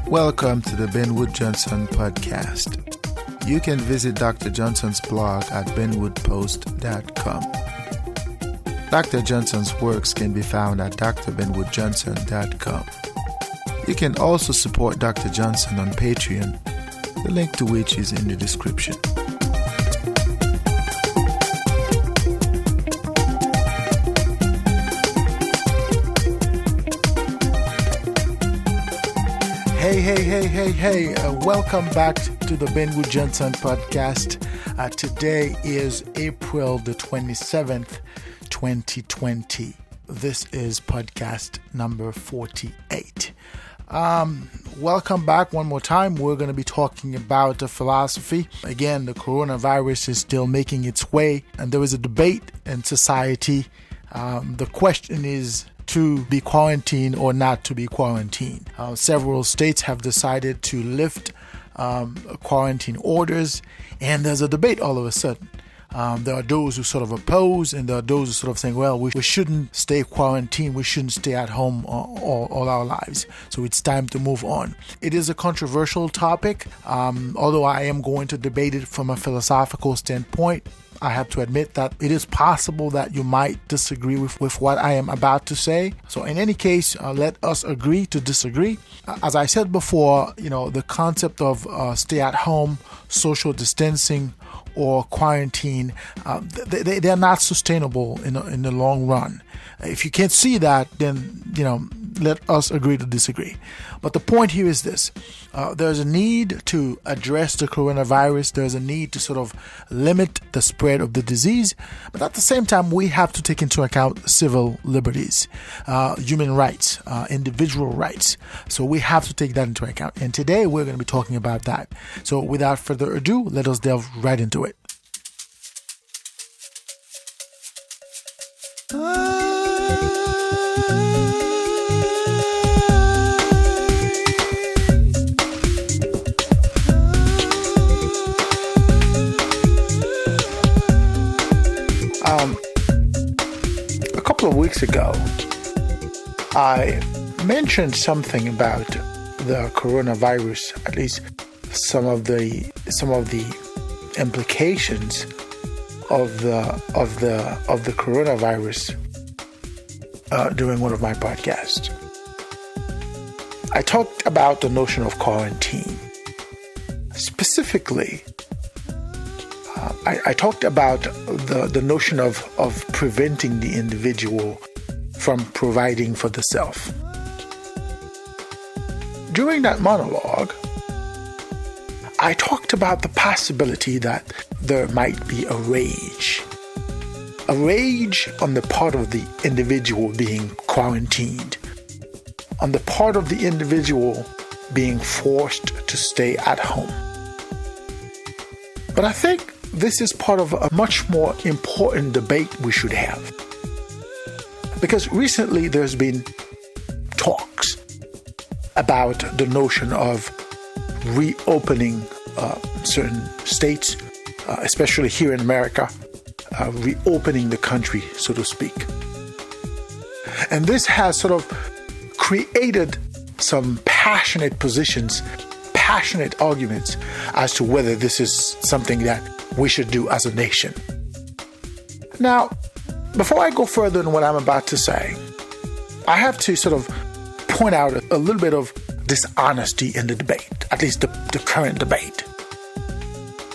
Welcome to the Ben Wood Johnson podcast. You can visit Dr. Johnson's blog at benwoodpost.com. Dr. Johnson's works can be found at drbenwoodjohnson.com. You can also support Dr. Johnson on Patreon, the link to which is in the description. Hey. Welcome back to the Ben Wood Johnson podcast. Today is April the 27th, 2020. This is podcast number 48. Welcome back one more time. We're going to be talking about the philosophy. Again, the coronavirus is still making its way, and there is a debate in society. The question is to be quarantined or not to be quarantined. Several states have decided to lift quarantine orders, and there's a debate all of a sudden. There are those who sort of oppose, and there are those who sort of saying, well, we shouldn't stay quarantined, we shouldn't stay at home all our lives, so it's time to move on. It is a controversial topic, although I am going to debate it from a philosophical standpoint. I have to admit that it is possible that you might disagree with what I am about to say. So in any case, let us agree to disagree. As I said before, the concept of stay at home, social distancing, or quarantine, they're not sustainable in the long run. If you can't see that, then, let us agree to disagree. But the point here is this. There's a need to address the coronavirus. There's a need to sort of limit the spread of the disease. But at the same time, we have to take into account civil liberties, human rights, individual rights. So we have to take that into account. And today we're going to be talking about that. So without further ado, let us delve right into it. A couple of weeks ago, I mentioned something about the coronavirus, at least some of the implications of the coronavirus during one of my podcasts. I talked about the notion of quarantine. Specifically, I talked about the notion of preventing the individual from providing for the self. During that monologue, I talked about the possibility that there might be a rage on the part of the individual being quarantined, on the part of the individual being forced to stay at home. But I think this is part of a much more important debate we should have. Because recently there's been talks about the notion of reopening certain states, especially here in America, reopening the country, so to speak. And this has sort of created some passionate positions, passionate arguments as to whether this is something that we should do as a nation. Now, before I go further in what I'm about to say, I have to sort of point out a little bit of dishonesty in the debate, at least the current debate.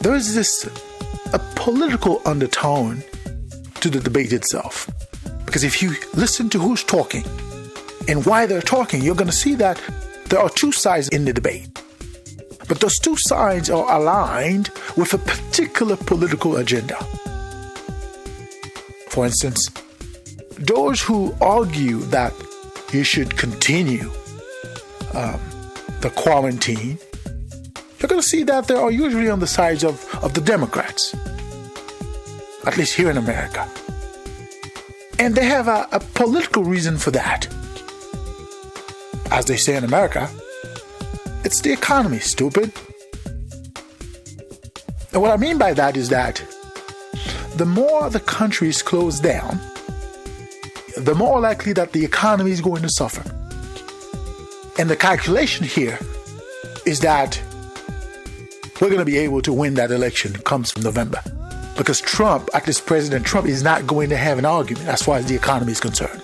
There is a political undertone to the debate itself. Because if you listen to who's talking and why they're talking, you're going to see that there are two sides in the debate. But those two sides are aligned with a particular political agenda. For instance, those who argue that you should continue the quarantine, you're going to see that they are usually on the sides of the Democrats, at least here in America. And they have a political reason for that. As they say in America, it's the economy, stupid. And what I mean by that is that the more the country is closed down, the more likely that the economy is going to suffer. And the calculation here is that we're going to be able to win that election comes November. Because Trump, at least President Trump, is not going to have an argument as far as the economy is concerned.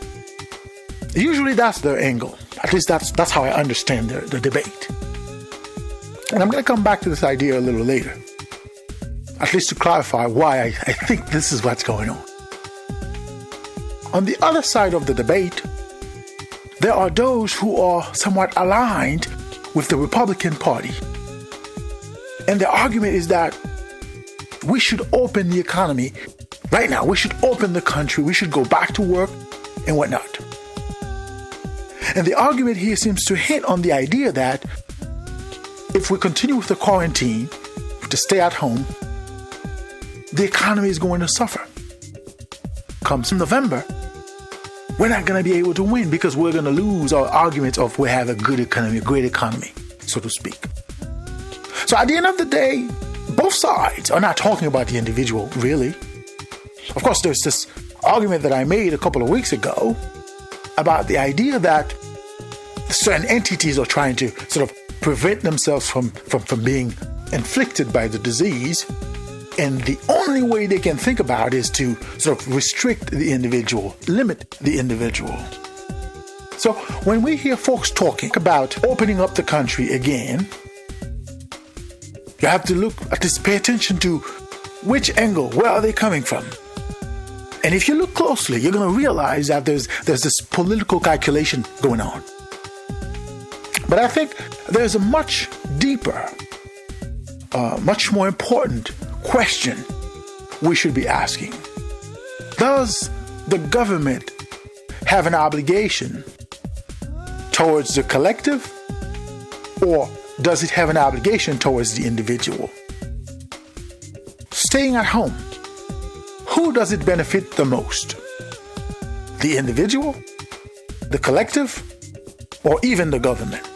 Usually that's their angle. At least that's how I understand the debate. And I'm going to come back to this idea a little later. At least to clarify why I think this is what's going on. On the other side of the debate, there are those who are somewhat aligned with the Republican Party. And the argument is that we should open the economy right now. We should open the country. We should go back to work and whatnot. And the argument here seems to hint on the idea that if we continue with the quarantine, to stay at home, the economy is going to suffer. Comes November, we're not going to be able to win because we're going to lose our argument of we have a good economy, a great economy, so to speak. So at the end of the day, both sides are not talking about the individual, really. Of course, there's this argument that I made a couple of weeks ago about the idea that certain entities are trying to sort of prevent themselves from being inflicted by the disease. And the only way they can think about is to sort of restrict the individual, limit the individual. So when we hear folks talking about opening up the country again, you have to look at this, pay attention to which angle, where are they coming from? And if you look closely, you're going to realize that there's this political calculation going on. But I think there's a much deeper, much more important question we should be asking. Does the government have an obligation towards the collective, or does it have an obligation towards the individual? Staying at home, who does it benefit the most? The individual, the collective, or even the government?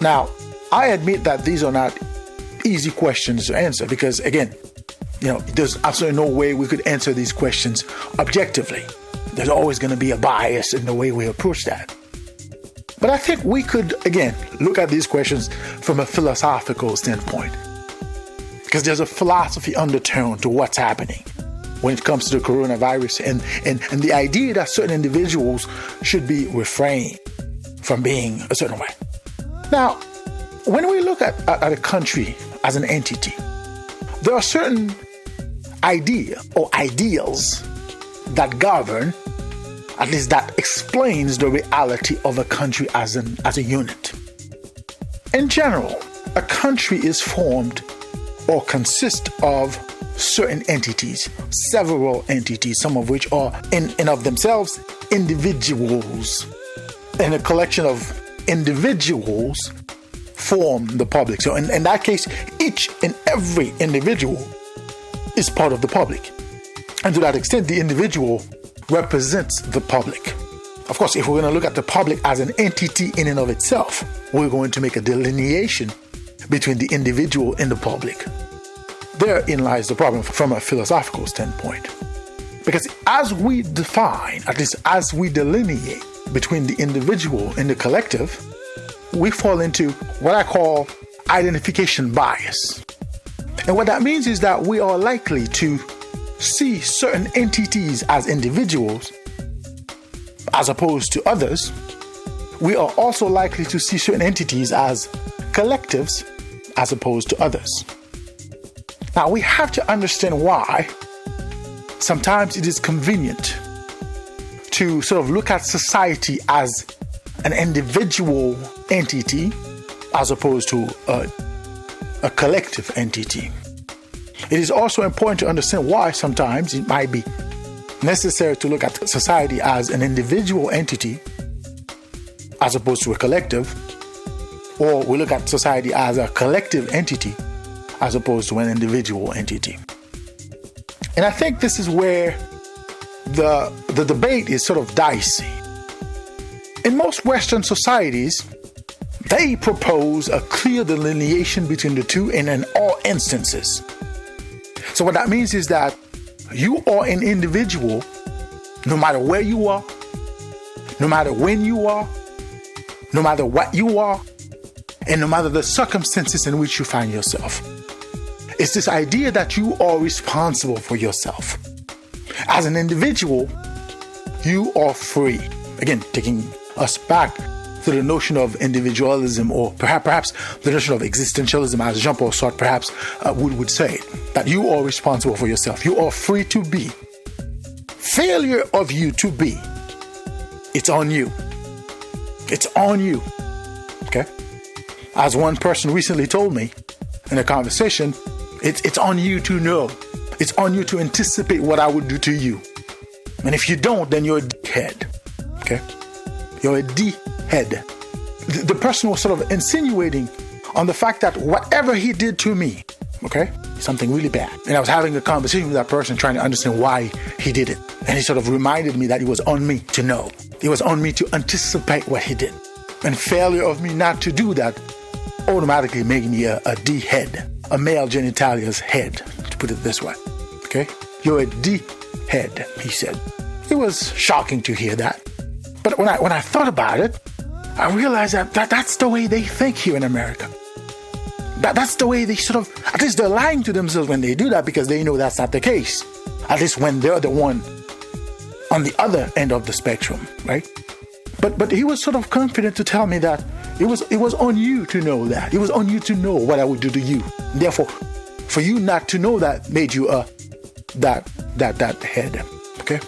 Now, I admit that these are not easy questions to answer because, again, there's absolutely no way we could answer these questions objectively. There's always going to be a bias in the way we approach that. But I think we could, again, look at these questions from a philosophical standpoint. Because there's a philosophy undertone to what's happening when it comes to the coronavirus and the idea that certain individuals should be refrained from being a certain way. Now, when we look at a country as an entity, there are certain ideas or ideals that govern, at least that explains the reality of a country as a unit. In general, a country is formed or consists of certain entities, several entities, some of which are in and of themselves individuals. And a collection of individuals form the public. So in that case, each and every individual is part of the public. And to that extent, the individual represents the public. Of course, if we're going to look at the public as an entity in and of itself, we're going to make a delineation between the individual and the public. Therein lies the problem from a philosophical standpoint. Because as we define, at least as we delineate between the individual and the collective, we fall into what I call identification bias. And what that means is that we are likely to see certain entities as individuals as opposed to others. We are also likely to see certain entities as collectives as opposed to others. Now, we have to understand why sometimes it is convenient to sort of look at society as an individual entity as opposed to a collective entity. It is also important to understand why sometimes it might be necessary to look at society as an individual entity as opposed to a collective, or we look at society as a collective entity as opposed to an individual entity. And I think this is where the debate is sort of dicey. In most Western societies, they propose a clear delineation between the two and in all instances. So what that means is that you are an individual no matter where you are, no matter when you are, no matter what you are, and no matter the circumstances in which you find yourself. It's this idea that you are responsible for yourself. As an individual, you are free. Again, taking us back to the notion of individualism, or perhaps the notion of existentialism, as Jean-Paul Sartre perhaps would say, that you are responsible for yourself. You are free to be. Failure of you to be, it's on you. It's on you. Okay? As one person recently told me in a conversation, it's on you to know. It's on you to anticipate what I would do to you. And if you don't, then you're a D-head. Okay? You're a D-head. The person was sort of insinuating on the fact that whatever he did to me, okay, something really bad. And I was having a conversation with that person trying to understand why he did it. And he sort of reminded me that it was on me to know. It was on me to anticipate what he did. And failure of me not to do that automatically made me a D-head, a male genitalia's head, to put it this way. Okay? You're a D-head, he said. It was shocking to hear that. But when I thought about it, I realized that that's the way they think here in America. That's the way they sort of, at least they're lying to themselves when they do that, because they know that's not the case. At least when they're the one on the other end of the spectrum, right? But he was sort of confident to tell me that it was on you to know that. It was on you to know what I would do to you. Therefore, for you not to know that made you that head. Okay?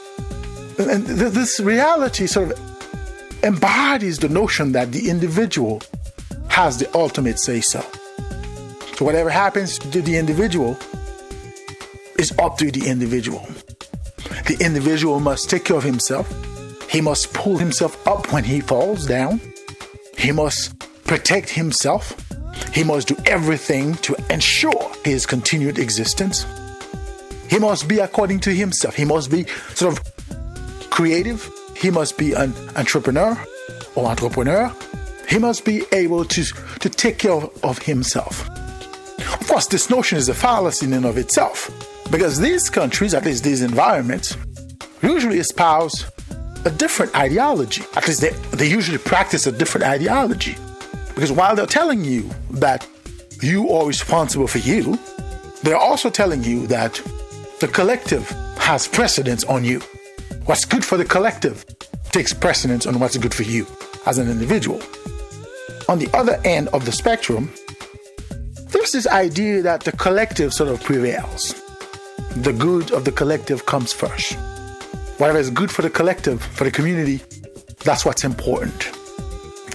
And this reality sort of embodies the notion that the individual has the ultimate say-so. So whatever happens to the individual is up to the individual. The individual must take care of himself. He must pull himself up when he falls down. He must protect himself. He must do everything to ensure his continued existence. He must be according to himself. He must be sort of creative. He must be an entrepreneur. He must be able to take care of himself. Of course, this notion is a fallacy in and of itself, because these countries, at least these environments, usually espouse a different ideology. At least they usually practice a different ideology. Because while they're telling you that you are responsible for you, they're also telling you that the collective has precedence on you. What's good for the collective takes precedence on what's good for you as an individual. On the other end of the spectrum, there's this idea that the collective sort of prevails. The good of the collective comes first. Whatever is good for the collective, for the community, that's what's important.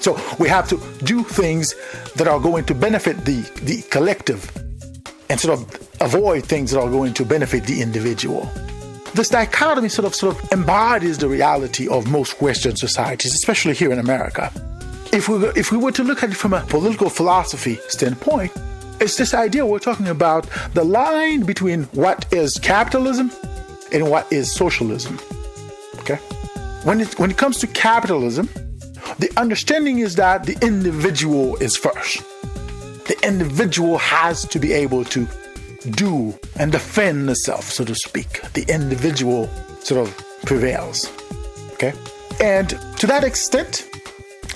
So we have to do things that are going to benefit the collective and sort of avoid things that are going to benefit the individual. This dichotomy sort of embodies the reality of most Western societies, especially here in America. If we were to look at it from a political philosophy standpoint, it's this idea we're talking about, the line between what is capitalism and what is socialism. Okay? When it comes to capitalism, the understanding is that the individual is first. The individual has to be able to do and defend itself, so to speak. The individual sort of prevails. Okay? And to that extent,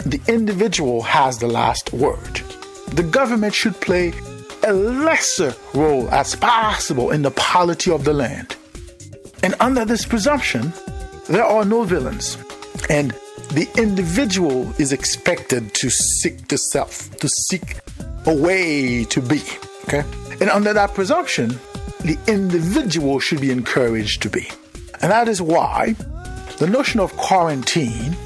the individual has the last word. The government should play a lesser role as possible in the polity of the land. And under this presumption, there are no villains. And the individual is expected to seek the self, to seek a way to be. Okay? And under that presumption, the individual should be encouraged to be. And that is why the notion of quarantine,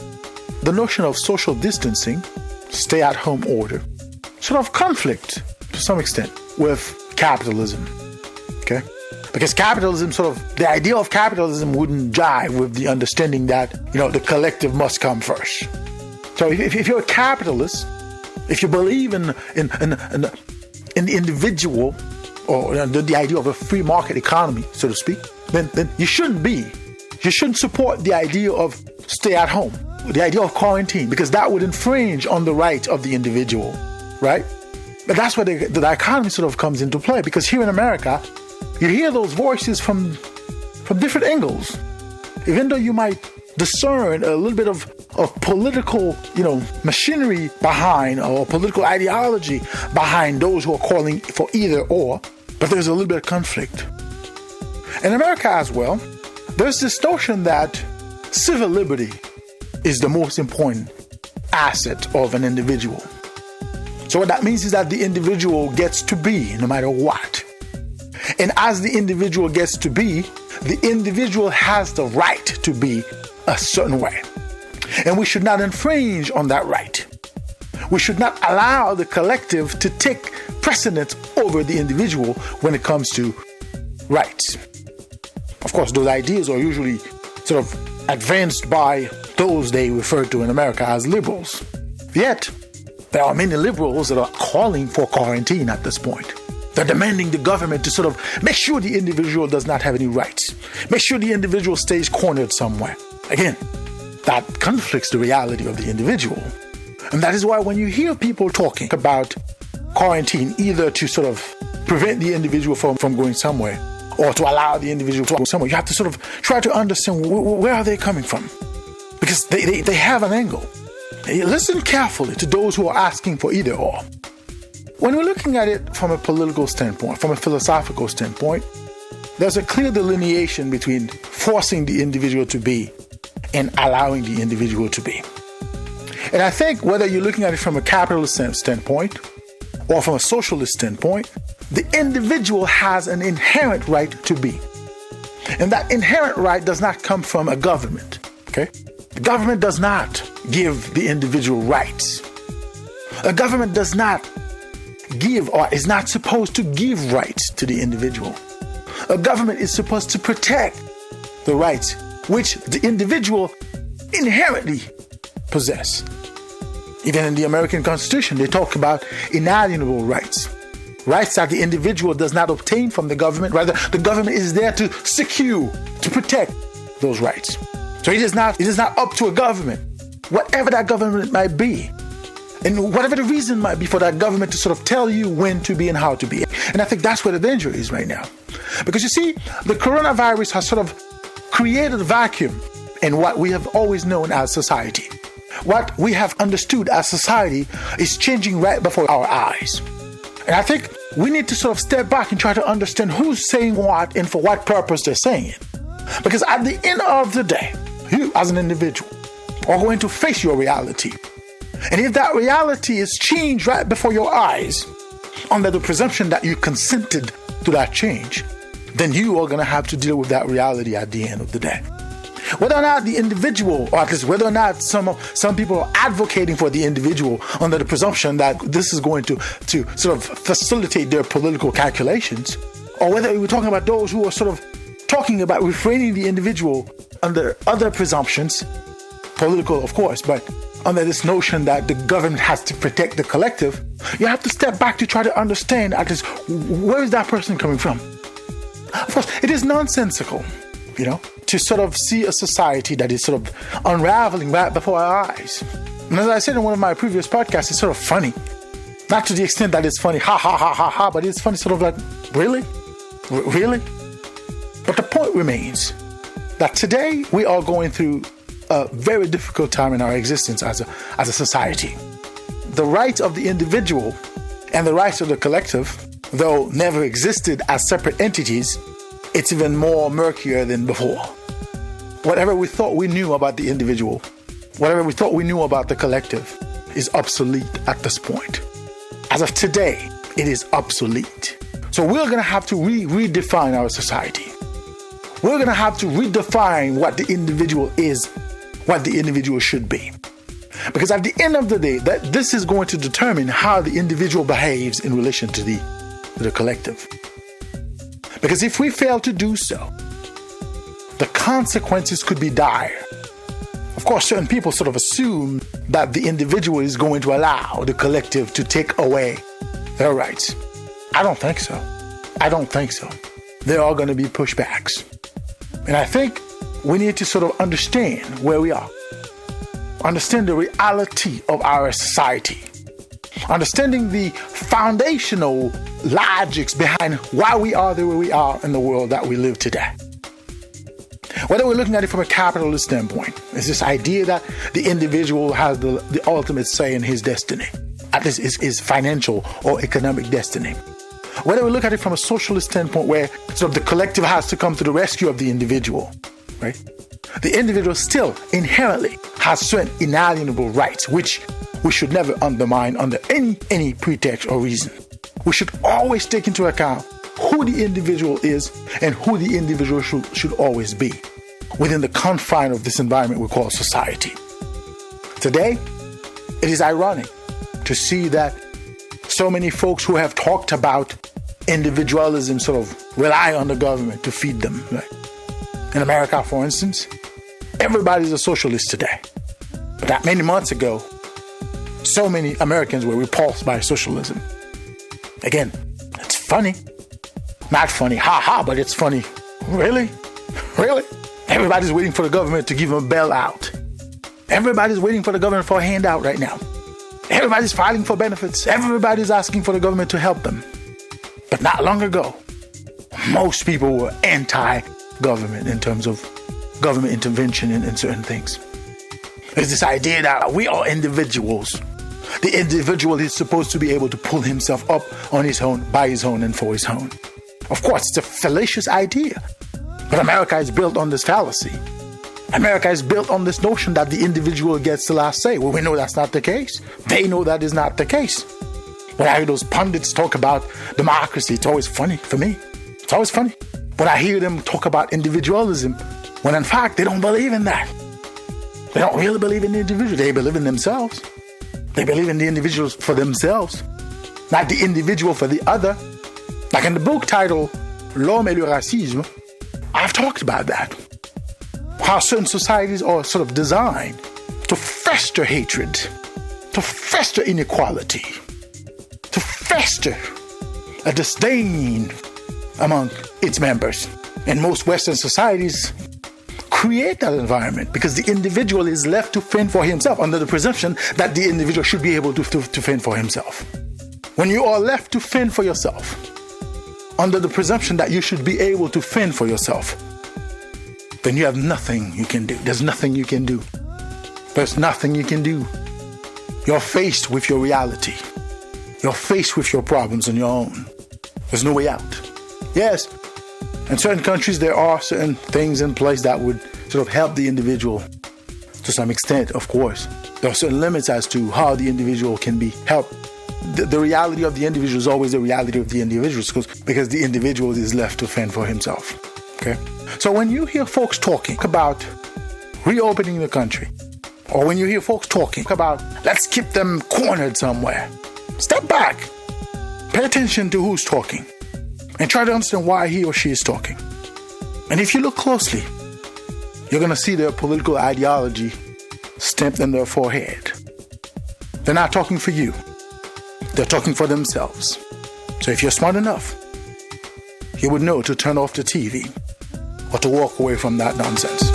the notion of social distancing, stay-at-home order, sort of conflict to some extent with capitalism. Okay? Because capitalism the idea of capitalism wouldn't jive with the understanding that, the collective must come first. So if you're a capitalist, if you believe in the individual, or the idea of a free market economy, so to speak, then you shouldn't support the idea of stay at home, the idea of quarantine, because that would infringe on the rights of the individual, right? But that's where the dichotomy sort of comes into play, because here in America, you hear those voices from different angles. Even though you might discern a little bit of political, machinery behind, or political ideology behind those who are calling for either or, but there's a little bit of conflict. In America as well, there's this notion that civil liberty is the most important asset of an individual. So what that means is that the individual gets to be no matter what. And as the individual gets to be, the individual has the right to be a certain way. And we should not infringe on that right. We should not allow the collective to take precedence over the individual when it comes to rights. Of course, those ideas are usually sort of advanced by those they refer to in America as liberals. Yet, there are many liberals that are calling for quarantine at this point. They're demanding the government to sort of make sure the individual does not have any rights. Make sure the individual stays cornered somewhere. Again, that conflicts the reality of the individual. And that is why when you hear people talking about quarantine, either to sort of prevent the individual from going somewhere or to allow the individual to go somewhere, you have to sort of try to understand where are they coming from. Because they have an angle. Listen carefully to those who are asking for either or. When we're looking at it from a political standpoint, from a philosophical standpoint, there's a clear delineation between forcing the individual to be and allowing the individual to be. And I think whether you're looking at it from a capitalist standpoint or from a socialist standpoint, the individual has an inherent right to be. And that inherent right does not come from a government, okay? The government does not give the individual rights. A government does not give or is not supposed to give rights to the individual. A government is supposed to protect the rights which the individual inherently possess. Even in the American Constitution, they talk about inalienable rights. Rights that the individual does not obtain from the government. Rather, the government is there to secure, to protect those rights. So it is not up to a government, whatever that government might be, and whatever the reason might be for that government to sort of tell you when to be and how to be. And I think that's where the danger is right now. Because you see, the coronavirus has sort of created a vacuum in what we have always known as society. What we have understood as society is changing right before our eyes. And I think we need to sort of step back and try to understand who's saying what and for what purpose they're saying it. Because at the end of the day, you as an individual are going to face your reality. And if that reality is changed right before your eyes, under the presumption that you consented to that change, then you are going to have to deal with that reality at the end of the day. Whether or not the individual, or at least whether or not some people are advocating for the individual under the presumption that this is going to sort of facilitate their political calculations, or whether we're talking about those who are sort of talking about refraining the individual under other presumptions, political of course, but under this notion that the government has to protect the collective, you have to step back to try to understand at least where is that person coming from. Of course, it is nonsensical, to sort of see a society that is sort of unraveling right before our eyes. And as I said in one of my previous podcasts, it's sort of funny. Not to the extent that it's funny, ha, ha, ha, ha, ha, but it's funny sort of like, really? Really? But the point remains that today we are going through a very difficult time in our existence as a society. The rights of the individual and the rights of the collective, though never existed as separate entities, it's even more murkier than before. Whatever we thought we knew about the individual, whatever we thought we knew about the collective, is obsolete at this point. As of today, it is obsolete. So we're going to have to redefine our society. We're going to have to redefine what the individual is, what the individual should be. Because at the end of the day, this is going to determine how the individual behaves in relation to the collective. Because if we fail to do so, the consequences could be dire. Of course, certain people sort of assume that the individual is going to allow the collective to take away their rights. I don't think so. There are going to be pushbacks. And I think we need to sort of understand where we are. Understand the reality of our society. Understanding the foundational logics behind why we are the way we are in the world that we live today. Whether we're looking at it from a capitalist standpoint, it's this idea that the individual has the ultimate say in his destiny, at least his financial or economic destiny. Whether we look at it from a socialist standpoint, where sort of the collective has to come to the rescue of the individual, right? The individual still inherently has certain inalienable rights, which we should never undermine under any pretext or reason. We should always take into account who the individual is and who the individual should always be within the confine of this environment we call society. Today, it is ironic to see that so many folks who have talked about individualism sort of rely on the government to feed them. Right? In America, for instance, everybody's a socialist today. But not many months ago, so many Americans were repulsed by socialism. Again, it's funny. Not funny, but it's funny. Really? Really? Everybody's waiting for the government to give them a bailout. Everybody's waiting for the government for a handout right now. Everybody's filing for benefits. Everybody's asking for the government to help them. But not long ago, most people were anti-government in terms of government intervention in certain things. There's this idea that we are individuals. The individual is supposed to be able to pull himself up on his own, by his own, and for his own. Of course, it's a fallacious idea. But America is built on this fallacy. America is built on this notion that the individual gets the last say. Well, we know that's not the case. They know that is not the case. When I hear those pundits talk about democracy, it's always funny for me. It's always funny. When I hear them talk about individualism, when in fact they don't believe in that. They don't really believe in the individual. They believe in themselves. They believe in the individuals for themselves, not the individual for the other. Like in the book titled L'Homme et le Racisme, I've talked about that. How certain societies are sort of designed to fester hatred, to fester inequality, to fester a disdain among its members. And most Western societies create that environment because the individual is left to fend for himself under the presumption that the individual should be able to fend for himself. When you are left to fend for yourself, under the presumption that you should be able to fend for yourself, then you have nothing you can do. There's nothing you can do. There's nothing you can do. You're faced with your reality. You're faced with your problems on your own. There's no way out. Yes, in certain countries there are certain things in place that would sort of help the individual to some extent, of course. There are certain limits as to how the individual can be helped. The reality of the individual is always the reality of the individual because the individual is left to fend for himself. Okay? So when you hear folks talking about reopening the country, or when you hear folks talking about let's keep them cornered somewhere, step back. Pay attention to who's talking and try to understand why he or she is talking. And if you look closely, you're going to see their political ideology stamped in their forehead. They're not talking for you. They're talking for themselves. So if you're smart enough, you would know to turn off the TV or to walk away from that nonsense.